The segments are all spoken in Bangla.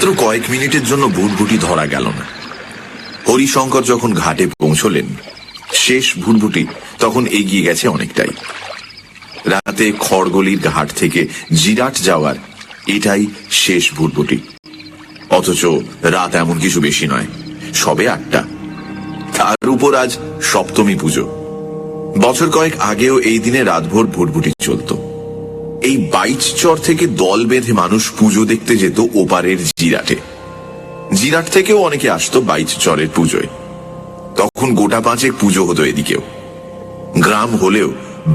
মাত্র কয়েক মিনিটের জন্য ভুটভুটি ধরা গেল না। হরিশঙ্কর যখন ঘাটে পৌঁছলেন, শেষ ভুটভুটি তখন এগিয়ে গেছে অনেকটাই। রাতে খড়গলির ঘাট থেকে জিরাট যাওয়ার এটাই শেষ ভুটভুটি। অথচ রাত এমন কিছু বেশি নয়, সবে 8টা। তার উপর আজ সপ্তমী পুজো। বছর কয়েক আগেও এই দিনে রাতভর ভুটভুটি চলত। এই বাইচচর থেকে দল বেঁধে মানুষ পুজো দেখতে যেত ওপারের জিরাটে। জিরাট থেকেও অনেকে আসতো বাইচচরের পুজোয়। তখন গোটা 5 পুজো হতো এদিকেও। গ্রাম হলেও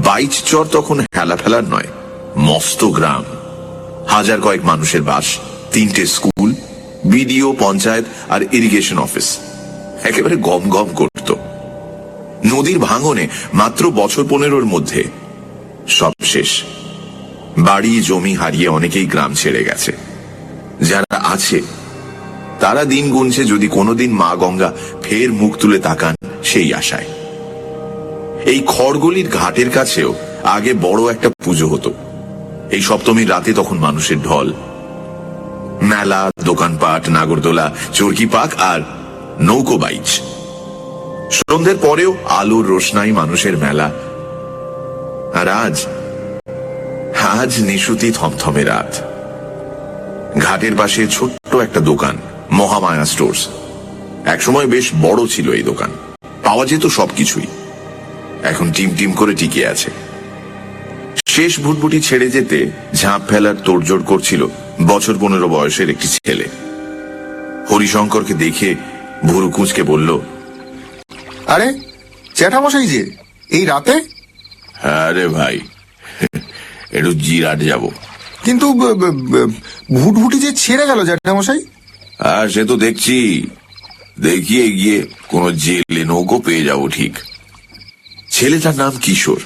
বাইচচর তখন হেলা ফেলার নয়, মস্ত গ্রাম। হাজার কয়েক মানুষের বাস, 3টে স্কুল, বিডিও, পঞ্চায়েত আর ইরিগেশন অফিস। একেবারে গম গম করত। নদীর ভাঙনে মাত্র বছর 15-র মধ্যে সব শেষ। বাড়ি জমি হারিয়ে অনেকেই গ্রাম ছেড়ে গেছে। যারা আছে তারা দিন গুনছে যদি কোনোদিন মা গঙ্গা ফের মুখ তুলে তাকান সেই আশায়। এই খড়গলির ঘাটের কাছেও আগে বড় একটা পুজো হতো। এই সপ্তমীর রাতে তখন মানুষের ঢল। মেলা, দোকানপাট, নাগরদোলা, চরকি পাক আর নৌকো বাইচ। সন্ধ্যের পরেও আলোর রোশনাই মানুষের মেলা। আর আজ নিশুতি থমথমে রাত। ঘাটের পাশে ছোট্ট একটা দোকান, মহামায়া স্টোর্স। একসময় বেশ বড় ছিল এই দোকান, পাওয়া যেত সবকিছুই। এখন টিম টিম করে টিকে আছে। শেষ ভুটভুটি ছেড়ে যেতে ঝাঁপ ফেলার তোড়জোড় করছিল বছর 15 বয়সের একটি ছেলে। হরিশঙ্করকে দেখে ভুরু কুঁচকে বলল, আরে জ্যাঠামশাই যে এই রাতে? হ্যাঁ রে ভাই, একটু জিরাট যাব। কিন্তু ভুটভুটি যে ছেড়ে গেল জ্যাঠামশাই। আর সে তো দেখছি, দেখিয়ে গিয়ে কোনো জেলে নৌকো পেয়ে যাব ঠিক। ছেলেটার নাম কিশোর।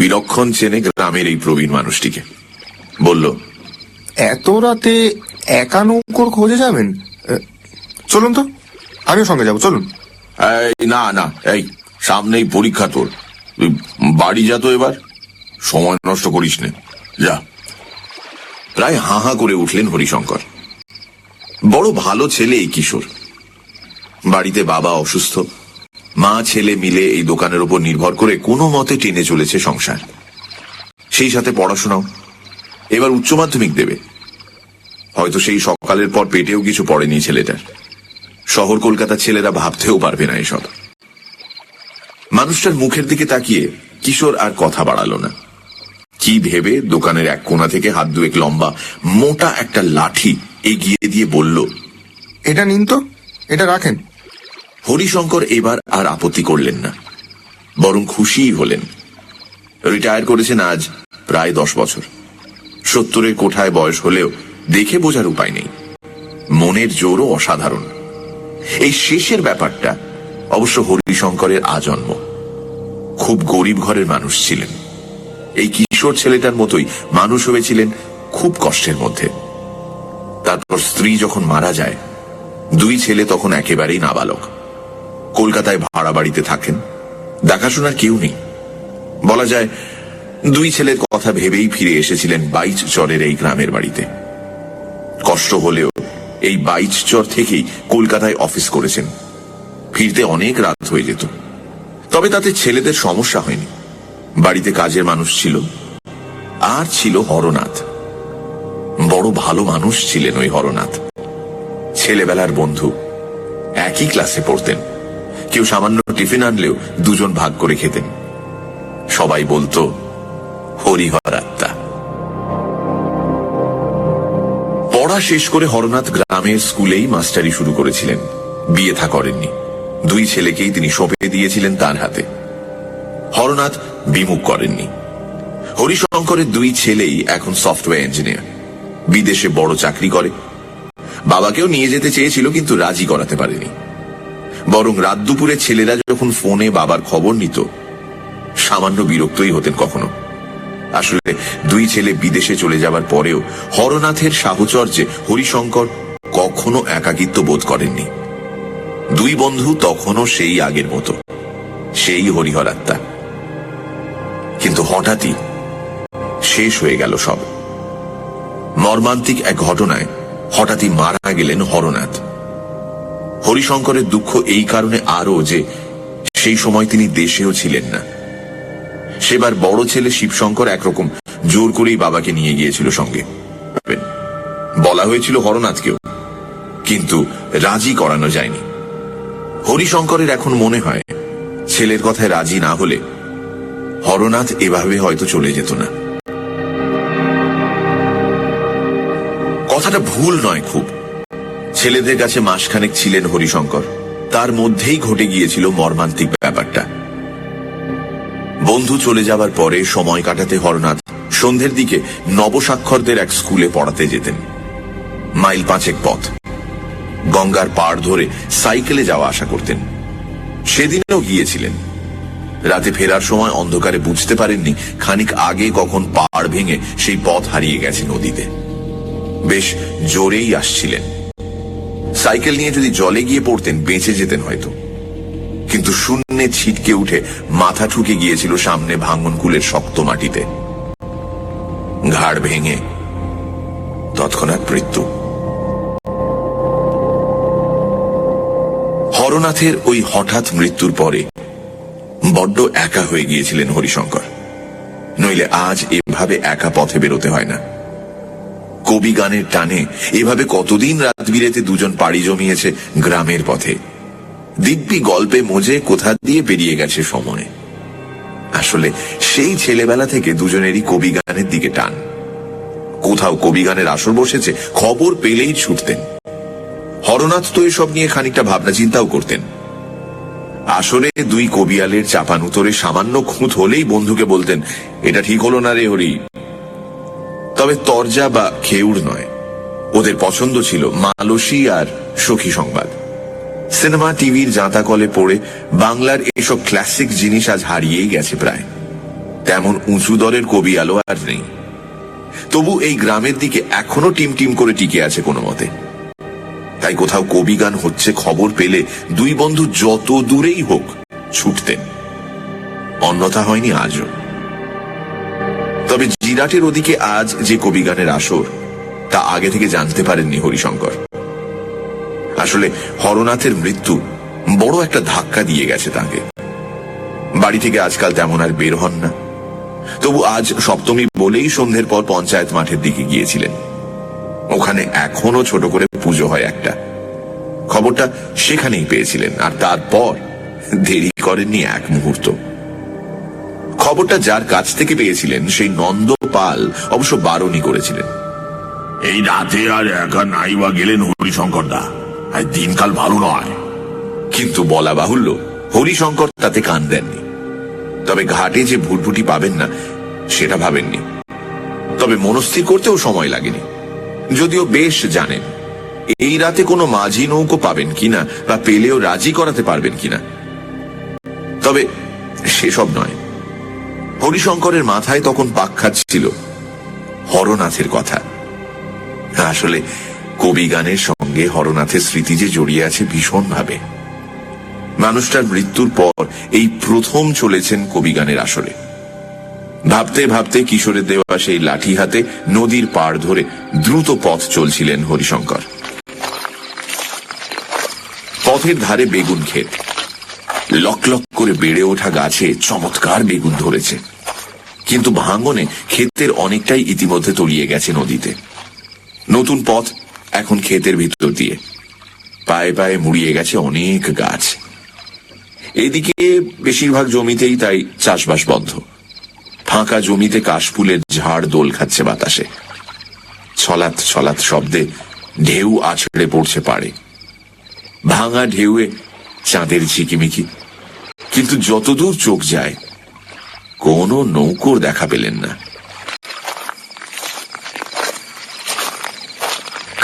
বিলক্ষণ চেনে গ্রামের এই প্রবীণ মানুষটিকে। বলল, এত রাতে একা নৌকোর খোঁজে যাবেন? চলুন তো, আমিও সঙ্গে যাব, চলুন। এই না না, এই সামনেই পরীক্ষা তোর, বাড়ি যা তো এবার, সময় নষ্ট করিস নে, যা। প্রায় হাঁ হাঁ করে উঠলেন হরিশঙ্কর। বড় ভালো ছেলে এই কিশোর। বাড়িতে বাবা অসুস্থ, মা ছেলে মিলে এই দোকানের উপর নির্ভর করে কোনো মতে টেনে চলেছে সংসার। সেই সাথে পড়াশোনাও। এবার উচ্চ মাধ্যমিক দেবে। হয়তো সেই সকালের পর পেটেও কিছু পড়েনি ছেলেটার। শহর কলকাতার ছেলেরা ভাবতেও পারবে না এসব। মানুষটার মুখের দিকে তাকিয়ে কিশোর আর কথা বাড়ালো না। কি ভেবে দোকানের এক কোণা থেকে হাত 2 লম্বা মোটা একটা লাঠি এগিয়ে দিয়ে বলল, এটা নিন তো, এটা রাখেন। হরিশঙ্কর এবার আর আপত্তি করলেন না, বরং খুশিই হলেন। রিটায়ার করেছেন আজ প্রায় 10 বছর। 70-এর কোঠায় বয়স হলেও দেখে বোঝার উপায় নেই। মনের জোরও অসাধারণ। এই শেষের ব্যাপারটা অবশ্য হরিশঙ্করের আজন্ম। খুব গরিব ঘরের মানুষ ছিলেন। এই কিশোর ছেলেটার মতোই মানুষ হয়েছিলেন খুব কষ্টের মধ্যে। তারপর স্ত্রী যখন মারা যায়, 2 ছেলে তখন একেবারেই নাবালক। কলকাতায় ভাড়া বাড়িতে থাকেন, দেখাশোনার কেউ নেই। বলা যায় 2 ছেলের কথা ভেবেই ফিরে এসেছিলেন বাইচচরের এই গ্রামের বাড়িতে। কষ্ট হলেও এই বাইচচর থেকেই কলকাতায় অফিস করেছেন। ফিরতে অনেক রাত হয়ে যেত। তবে তাতে ছেলেদের সমস্যা হয়নি। বাড়িতে কাজের মানুষ ছিল, আর ছিল হরনাথ। বড় ভালো মানুষ ছিলেন ওই হরনাথ। ছেলেবেলার বন্ধু, একই ক্লাসে পড়তেন। কেউ সামান্য টিফিন আনলেও 2 জন ভাগ করে খেতেন। সবাই বলতো হরিহর আত্মা। পড়া শেষ করে হরনাথ গ্রামের স্কুলেই মাস্টারি শুরু করেছিলেন। বিয়ে থা করেননি। 2 ছেলেকেই তিনি সঁপে দিয়েছিলেন তার হাতে। হরনাথ বিমুখ করেননি। হরিশঙ্করের 2 ছেলেই এখন সফটওয়্যার ইঞ্জিনিয়ার, বিদেশে বড় চাকরি করে। বাবাকেও নিয়ে যেতে চেয়েছিল, কিন্তু রাজি করাতে পারেনি। বরং রাত দুপুরে ছেলেরা যখন ফোনে বাবার খবর নিত, সামান্য বিরক্তই হতেন কখনো। আসলে 2 ছেলে বিদেশে চলে যাবার পরেও হরনাথের সাহচর্যে হরিশঙ্কর কখনো একাকিত্ব বোধ করেননি। 2 বন্ধু তখনও সেই আগের মতো, সেই হরিহর আত্মা। কিন্তু হঠাৎই শেষ হয়ে গেল সব। মর্মান্তিক এক ঘটনায় হঠাৎই মারা গেলেন হরনাথ। হরিশঙ্করের দুঃখ এই কারণে আরও যে সেই সময় তিনি দেশেও ছিলেন না। সেবার বড় ছেলে শিবশঙ্কর একরকম জোর করেই বাবাকে নিয়ে গিয়েছিল সঙ্গে। বলা হয়েছিল হরনাথকেও, কিন্তু রাজি করানো যায়নি। হরিশঙ্করের এখন মনে হয় ছেলের কথায় রাজি না হলে হরনাথ এভাবে হয়তো চলে যেত না। কথাটা ভুল নয় খুব। ছেলেদের কাছে মাসখানেক ছিলেন হরিশঙ্কর, তার মধ্যেই ঘটে গিয়েছিল মর্মান্তিক ব্যাপারটা। বন্ধু চলে যাবার পরে সময় কাটাতে হরনাথ সন্ধ্যের দিকে নবস্বাক্ষরদের এক স্কুলে পড়াতে যেতেন। মাইল 5 পথ, গঙ্গার পাড় ধরে সাইকেলে যাওয়া আসা করতেন। সেদিনও গিয়েছিলেন। রাতে ফেরার সময় অন্ধকারে বুঝতে পারেননি খানিক আগে কখন পাড় ভেঙে সেই পথ হারিয়ে গেছে নদীতে। বেশ জোরেই আসছিলেন। সাইকেল নিয়ে যদি জলে গিয়ে পড়তেন বেঁচে যেতেন হয়তো, কিন্তু শূন্যে ছিটকে উঠে মাথা ঠুকে গিয়েছিল সামনে ভাঙনকুলের শক্ত মাটিতে। ঘাড় ভেঙে তৎক্ষণাৎ মৃত্যু। হরনাথের ওই হঠাৎ মৃত্যুর পরে বড্ড একা হয়ে গিয়েছিলেন হরিশঙ্কর। নইলে আজ এভাবে একা পথে বেরোতে হয় না। কবি গানের টানে এভাবে কতদিন রাত বিরেতে দুজন পাড়ি জমিয়েছে গ্রামের পথে। দিব্যি গল্পে মজে কোথা দিয়ে পেরিয়ে গেছে সময়। আসলে সেই ছেলেবেলা থেকে দুজনেরই কবি গানের দিকে টান। কোথাও কবি গানের আসর বসেছে, খবর পেলেই ছুটতেন। হরনাথ তো এসব নিয়ে খানিকটা ভাবনা চিন্তাও করতেন। আসরে দুই কবিয়ালের চাপানুতরে সামান্য খুঁত হলেই বন্ধুকে বলতেন, এটা ঠিক হলো না রে হরি। তবে তরজা বা খেউড় নয়, ওদের পছন্দ ছিল মালসী আর সখী সংবাদ। সিনেমা টিভির জাঁতা কলে পড়ে বাংলার এসব ক্লাসিক জিনিস আজ হারিয়েই গেছে প্রায়। তেমন উঁচু দরের কবিয়ালও আর নেই। তবু এই গ্রামের দিকে এখনো টিম টিম করে টিকে আছে কোনো মতে। তাই কোথাও কবি গান হচ্ছে খবর পেলে দুই বন্ধু যত দূরেই হোক ছুটতেন। অন্যথা হয়নি আজও। তবে জিরাটের ওদিকে আজ যে কবি গানের আসর, তা আগে থেকে জানতে পারেননি হরিশঙ্কর। আসলে হরনাথের মৃত্যু বড় একটা ধাক্কা দিয়ে গেছে তাকে। বাড়ি থেকে আজকাল তেমন আর বের হন না। তবু আজ সপ্তমী বলেই সন্ধ্যের পর পঞ্চায়েত মাঠের দিকে গিয়েছিলেন। ওখানে এখনো ছোট করে পুজো হয় একটা। খবরটা সেখানেই পেয়েছিলেন, আর তারপর দেরি করেননি এক মুহূর্ত। খবরটা যার কাছ থেকে পেয়েছিলেন সেই নন্দ পাল অবশ্য বারণই করেছিলেন, এই রাতে আর একা নাই বা গেলেন হরিশঙ্কর দা, আর দিনকাল ভালো নয়। কিন্তু বলা বাহুল্য হরিশঙ্কর তাতে কান দেননি। তবে ঘাটে যে ভুটভুটি পাবেন না সেটা ভাবেননি। তবে মনস্থির করতেও সময় লাগেনি, যদিও বেশ জানেন এই রাতে কোনো মাঝি নৌকো পাবেন কিনা বা পেলেও রাজি করাতে পারবেন কিনা। তবে সেসব নয়। হরিশঙ্করের মাথায় তখন পাক খাচ্ছিল হরনাথের কথা। আসলে কবি গানের সঙ্গে হরনাথের স্মৃতি যে জড়িয়ে আছে ভীষণভাবে। মানুষটার মৃত্যুর পর এই প্রথম চলেছেন কবি গানের আসরে। ভাবতে ভাবতে কিশোরের দেওয়া সেই লাঠি হাতে নদীর পাড় ধরে দ্রুত পথ চলছিলেন হরিশঙ্কর। পথের ধারে বেগুন ক্ষেত। লক লক করে বেড়ে ওঠা গাছে চমৎকার বেগুন ধরেছে, কিন্তু ভাঙনে ক্ষেতের অনেকটাই ইতিমধ্যে তলিয়ে গেছে নদীতে। নতুন পথ এখন ক্ষেতের ভিতর দিয়ে। পায়ে পায়ে মুড়িয়ে গেছে অনেক গাছ। এদিকে বেশিরভাগ জমিতেই তাই চাষবাস বন্ধ। ফাঁকা জমিতে কাশফুলের ঝাড় দোল খাচ্ছে বাতাসে। ছলাৎ ছলাৎ শব্দে ঢেউ আছড়ে পড়ছে পাড়ে। ভাঙা ঢেউয়ে চাঁদের ঝিকিমিকি। কিন্তু যতদূর চোখ যায় কোনো নৌকোর দেখা পেলেন না।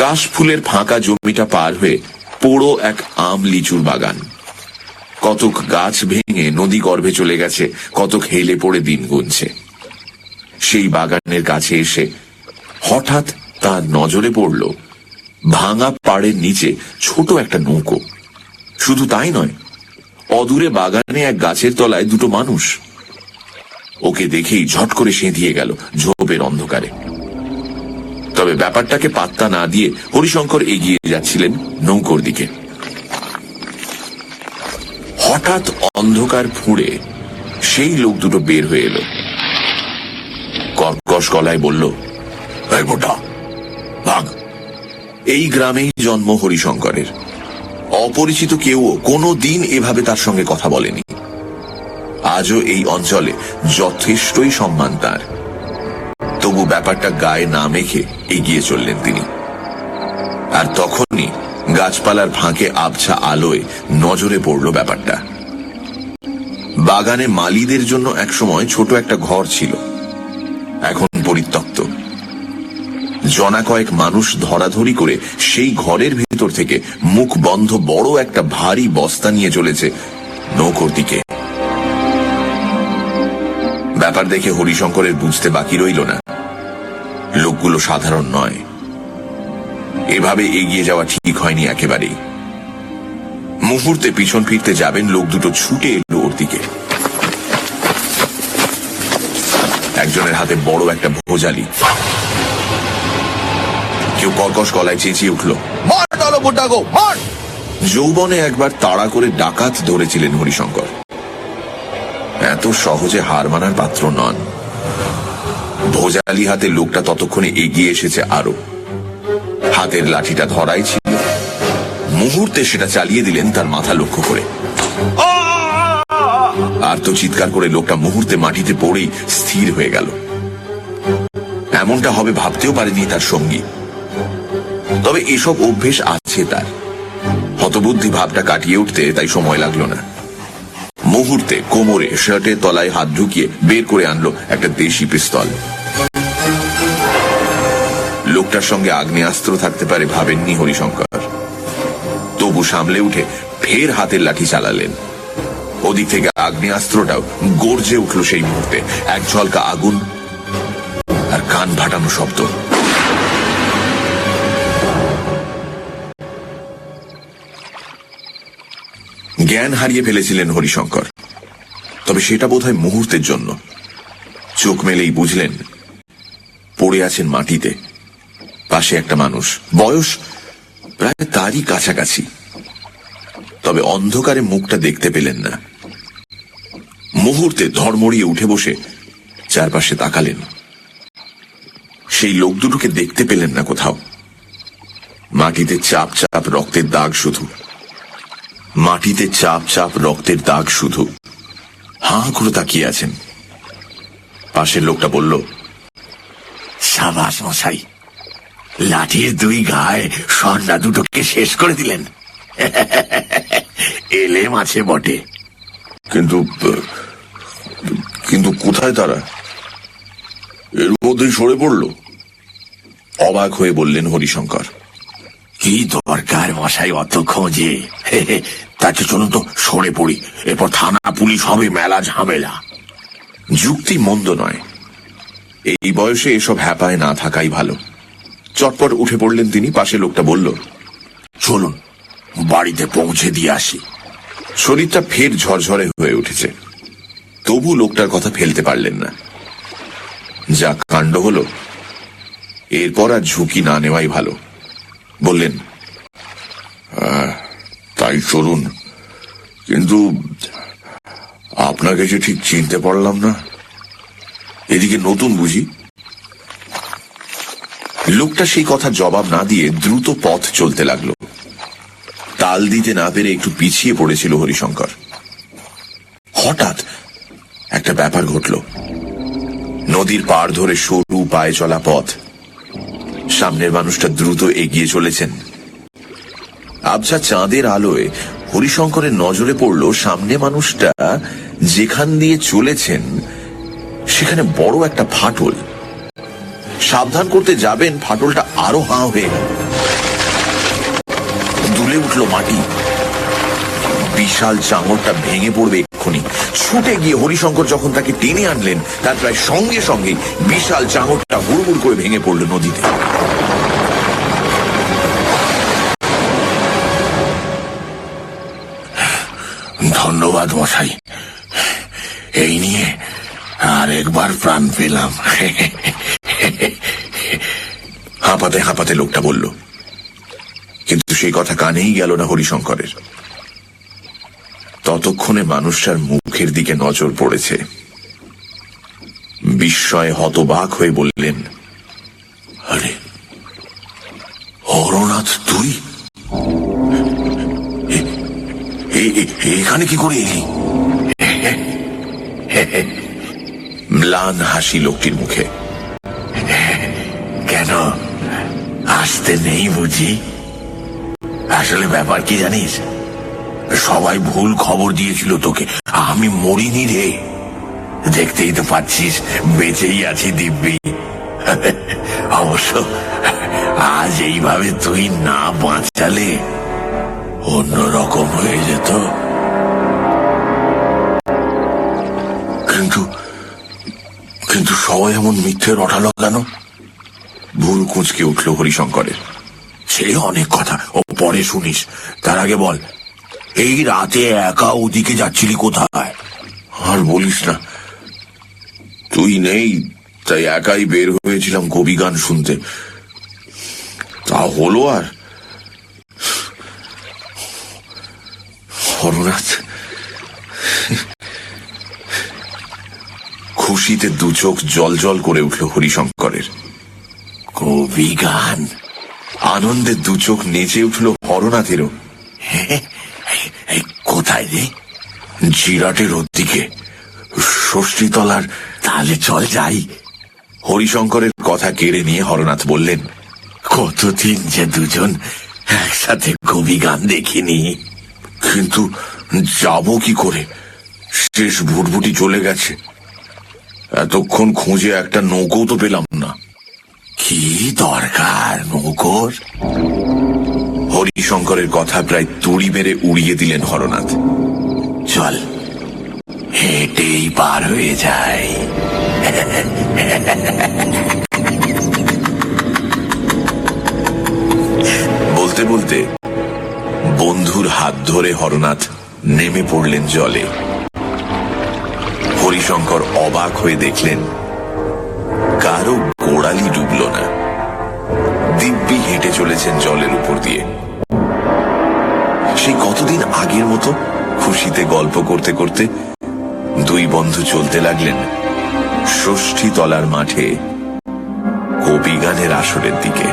কাশফুলের ফাঁকা জমিটা পার হয়ে পোড়ো এক আম লিচুর বাগান। কতক গাছ ভেঙে নদী গর্ভে চলে গেছে, কতক হেলে পড়ে দিন গুনছে। সেই বাগানের কাছে এসে হঠাৎ তার নজরে পড়ল ভাঙা পাড়ের নিচে ছোট একটা নৌকো। শুধু তাই নয়, অদূরে বাগানে এক গাছের তলায় দুটো মানুষ। ওকে দেখেই ঝট করে সেঁধিয়ে গেল ঝোপের অন্ধকারে। তবে ব্যাপারটাকে পাত্তা না দিয়ে হরিশঙ্কর এগিয়ে যাচ্ছিলেন নৌকোর দিকে। হঠাৎ অন্ধকার ফুঁড়ে সেই লোক দুটো বের হয়ে এলো। কর্কশ গলায় বলল, এই মোটা ভাগ। এই গ্রামেই জন্ম হরিশঙ্করের। অপরিচিত কেউ কোনো দিন এভাবে তার সঙ্গে কথা বলেনি। আজও এই অঞ্চলে যথেষ্টই সম্মান তার। তবু ব্যাপারটা গায়ে না মেখে এগিয়ে চললেন তিনি। আর তখনই গাছপালার ফাঁকে আবছা আলোয় নজরে পড়ল ব্যাপারটা। বাগানে মালিদের জন্য একসময় ছোট একটা ঘর ছিল, এখন পরিত্যক্ত। জনা কয়েক মানুষ ধরাধরি করে সেই ঘরের ভেতর থেকে মুখ বন্ধ বড় একটা ভারী বস্তা নিয়ে চলেছে নৌকোর দিকে। ব্যাপার দেখে হরিশঙ্করের বুঝতে বাকি রইল না, লোকগুলো সাধারণ নয়। এভাবে এগিয়ে যাওয়া ঠিক হয়নি একেবারেই। মুহূর্তে পিছন ফিরতে যাবেন, লোক দুটো ছুটে এলো ওর দিকে। একজনের হাতে বড় একটা ভোজালি। কেউ কর্কশ গলায় চেঁচিয়ে উঠল, মার ডালো মোটাগো, মার! যৌবনে একবার তাড়া করে ডাকাত ধরেছিলেন হরিশঙ্কর। এত সহজে হার মানার পাত্র নন। ভোজালি হাতে লোকটা ততক্ষণে এগিয়ে এসেছে আরো। হাতের লাঠিটা ধরাই ছিল, মুহূর্তে সেটা চালিয়ে দিলেন তার মাথা লক্ষ্য করে। আর তো চিৎকার করে লোকটা মুহূর্তে মাটিতে পড়েই স্থির হয়ে গেল। এমনটা হবে ভাবতেও পারেনি তার সঙ্গী। তবে এসব অভ্যেস আছে তার। হতবুদ্ধি ভাবটা কাটিয়ে উঠতে তাই সময় লাগলো না। মুহূর্তে কোমরে শার্টের তলায় হাত ঢুকিয়ে বের করে আনলো একটা দেশি পিস্তল। লোকটার সঙ্গে আগ্নেয়াস্ত্র থাকতে পারে ভাবেননি হরিশঙ্কর। তবু সামলে উঠে ফের হাতের লাঠি চালালেন। ওদিক থেকে আগ্নেয়াস্ত্রটাও গর্জে উঠল সেই মুহূর্তে। এক ঝলকা আগুন আর কান ফাটানো শব্দ। জ্ঞান হারিয়ে ফেলেছিলেন হরিশঙ্কর, তবে সেটা বোধহয় মুহূর্তের জন্য। চোখ মেলেই বুঝলেন পড়ে আছেন মাটিতে। পাশে একটা মানুষ, বয়স প্রায় তারই কাছাকাছি, তবে অন্ধকারে মুখটা দেখতে পেলেন না। মুহূর্তে ধড়মড়িয়ে উঠে বসে চারপাশে তাকালেন। সেই লোক দুটোকে দেখতে পেলেন না কোথাও। মাটিতে চাপ চাপ রক্তের দাগ শুধু। মাটিতে চাপ চাপ রক্তের দাগ শুধু। হাঁ করে তাকিয়ে আছেন। পাশের লোকটা বলল, সাবাস মশাই, লাঠির দুই গায়ে সন্ধ্যা দুটোকে শেষ করে দিলেন। এলেম আছে বটে, কিন্তু কিন্তু কোথায় তারা? এর মধ্যেই সরে পড়ল। অবাক হয়ে বললেন হরিশঙ্কর। কি দরকার মশাই অত খোঁজে? তাকে চলুন তো সরে পড়ি, এরপর থানা পুলিশ হবে মেলা ঝামেলা। যুক্তি মন্দ নয়, এই বয়সে এসব হ্যাপায় না থাকাই ভালো। চটপট উঠে পড়লেন তিনি। পাশে লোকটা বলল, চলুন বাড়িতে পৌঁছে দিয়ে আসি। শরীরটা ফের ঝরঝরে হয়ে উঠেছে, তবু লোকটার কথা ফেলতে পারলেন না। যা কাণ্ড হলো, এরপর আর ঝুঁকি না নেওয়াই ভালো। বললেন, তাই চলুন, কিন্তু আপনাকে যে ঠিক চিনতে পারলাম না। এদিকে নতুন বুঝি? লোকটা সেই কথা জবাব না দিয়ে দ্রুত পথ চলতে লাগলো। তাল দিতে না পেরে একটু পিছিয়ে পড়েছিল হরিশঙ্কর। হঠাৎ একটা ব্যাপার ঘটল। নদীর পাড় ধরে সরু পায়ে চলা পথ। সামনের মানুষটা দ্রুত এগিয়ে চলেছেন। আবছা চাঁদের আলোয় হরিশঙ্করের নজরে পড়ল সামনে মানুষটা যেখান দিয়ে চলেছেন সেখানে বড় একটা ফাটল। সাবধান করতে যাবেন, ফাটলটা আরো হাঁ হয়ে গেল। দুলে উঠল মাটি। বিশাল চাঙড়টা ভেঙে পড়বে এক্ষুনি। ছুটে গিয়ে হরিশঙ্কর যখন তাকে টেনে আনলেন, তার প্রায় সঙ্গে সঙ্গেই বিশাল চাঙড়টা হুড়মুড় করে ভেঙে পড়ল নদীতে। ধন্যবাদ মশাই, এই নিয়ে আর একবার প্রাণ পেলাম। হাঁপাতে হাঁপাতে লোকটা বলল। কিন্তু সেই কথা কানেই গেল না হরিশঙ্করের। ততক্ষণে মানুষটার মুখের দিকে নজর পড়েছে। বিস্ময়ে হতবাক হয়ে বললেন, আরে হরনাথ, তুই এখানে কি করে এলি? ম্লান হাসি লোকটির মুখে। কেন আসতে নেই বুঝি? আসলে ব্যাপার কি জানিস, সবাই ভুল খবর দিয়েছিল তোকে। আমি মরিনি রে, দেখতেই তো পাচ্ছিস বেঁচেই আছি দিব্যি। অবশ্য আজ এইভাবে তুই না বাঁচালে অন্যরকম হয়ে যেত। কিন্তু কিন্তু সবাই এমন মিথ্যে রটালো কেন? ভুল কুঁচকে উঠল হরিশঙ্করের। সে অনেক কথা ও পরে শুনিস, তার আগে বল, এই রাতে একা ওদিকে যাচ্ছিলি কোথায়? আর বলিস না, তুই নেই তাই একাই বের হয়েছিলাম কবি গান শুনতে। তা হলো আর হরনাথ। খুশিতে দু চোখ জল জল করে উঠল হরিশঙ্করের। কবি গান? আনন্দে দু চোখ নেচে উঠল হরনাথেরও। কোথায় রে? জিরাটের ওদিকে, ষষ্ঠীতলার। তাহলে চল যাই। হরিশঙ্করের কথা কেড়ে নিয়ে হরনাথ বললেন, কতদিন যে দুজন একসাথে কবি গান দেখিনি। কিন্তু যাব কি করে? শেষ ভুটভুটি চলে গেছে। এতক্ষণ খুঁজে একটা নৌকো তো পেলাম না। কি দরকার নৌকোর? হরিশঙ্করের কথা প্রায় তুড়ি মেরে উড়িয়ে দিলেন হরনাথ। চল হেঁটেই পার হয়ে যায়। বলতে বলতে বন্ধুর হাত ধরে হরনাথ নেমে পড়লেন জলে। হরিশঙ্কর অবাক হয়ে দেখলেন কারো গোড়ালি ডুবল না, দিব্যি হেঁটে চলেছেন জলের উপর দিয়ে। সেই কতদিন আগের মতো খুশিতে গল্প করতে করতে দুই বন্ধু চলতে লাগলেন ষষ্ঠীতলার মাঠে কবি গানের আসরের দিকে।